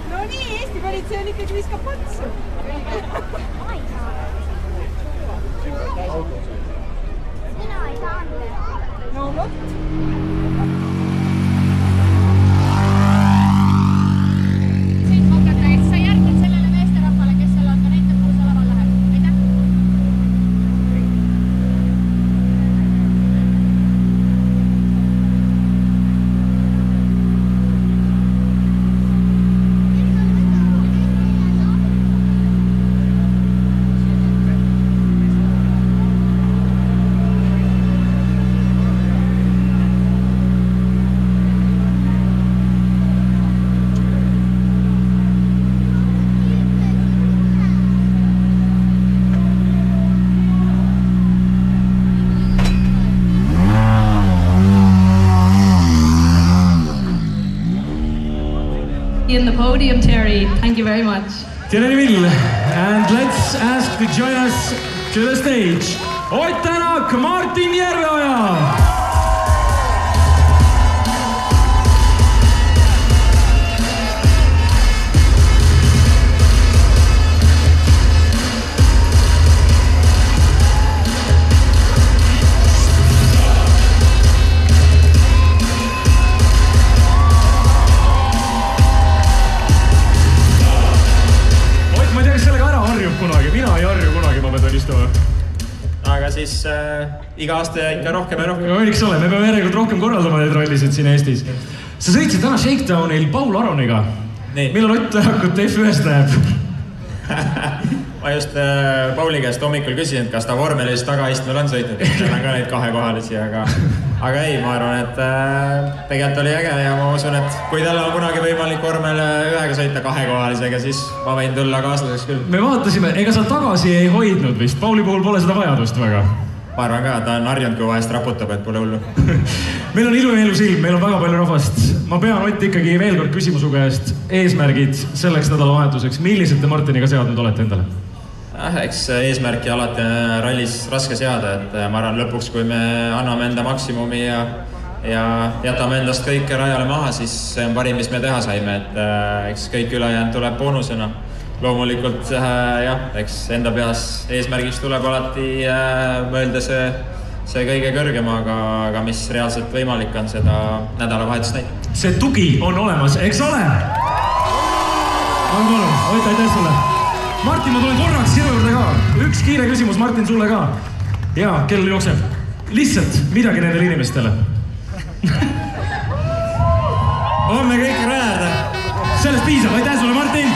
No nii, Eesti politsei on ikkagi viskab patsu. Sina ei saanud. No vot. In the podium, Terry. Thank you very much. Terry Vill, and let's ask to join us to the stage. Ott Tänak, Martin Järveoja. Kunagi, mina ei harju kunagi, ma pean istuma. Aga siis iga aasta ikka rohkem ja rohkem. Võiks ole, me peame järelikult rohkem korraldama neid rollisid siin Eestis. Sa sõitsid täna Shakedownil Paul Aroniga. Millal Ott Tänakut F1-st näeb? Ma just Pauli käest hommikul küsisin, et kas ta vormelis tagaistmel on sõitnud. Seal on ka neid kahekohalisi, aga ei, ma arvan, et tegelikult oli äge ja ma usun, et kui tal on kunagi võimalik vormel ühega sõita kahekohalisega, siis ma võin tulla kaaslaseks küll. Me vaatasime, ega sa tagasi ei hoidnud vist, Pauli puhul pole seda vajadust väga. Ma arvan ka, ta on harjunud, kui vahest raputab, et pole hullu. Meil on ilus ilm, meil on väga palju rahvast. Ma pean Ott ikkagi veel kord küsima su käest eesmärgid selleks nädalavahetuseks. Millised te Martiniga seadnud olete endale? Eks eesmärki alati rallis raske seada, et ma arvan lõpuks, kui me anname enda maksimumi ja jätame endast kõike rajale maha, siis see on parim, mis me teha saime, et eks kõik ülejäänud tuleb boonusena. Loomulikult jah, eks enda peas eesmärgiks tuleb alati mõelda see kõige kõrgem, aga mis reaalselt võimalik on seda nädalavahetust näita. See tugi on olemas, eks ole? Aga palun, Ott, aitäh sulle! Martin, ma tulen korraks sinu juurde ka. Üks kiire küsimus, Martin, sulle ka. Jaa, kell jookseb. Lihtsalt midagi nendele inimestele. On me kõik rääda. Sellest piisab, aitäh sulle, Martin!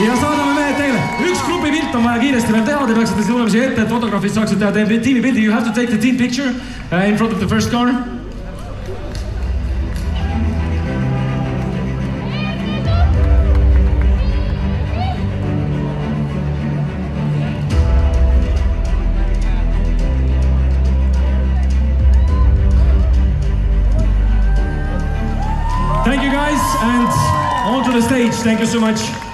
Ja saadame mehed teile. Üks grupi pilt on vaja kiiresti veel teha. Te peaksite siin olema siia ette, et fotograafid saaksid teha tiimi pildi. You have to take the team picture in front of the first car. Thank you guys, and on to the stage. Thank you so much.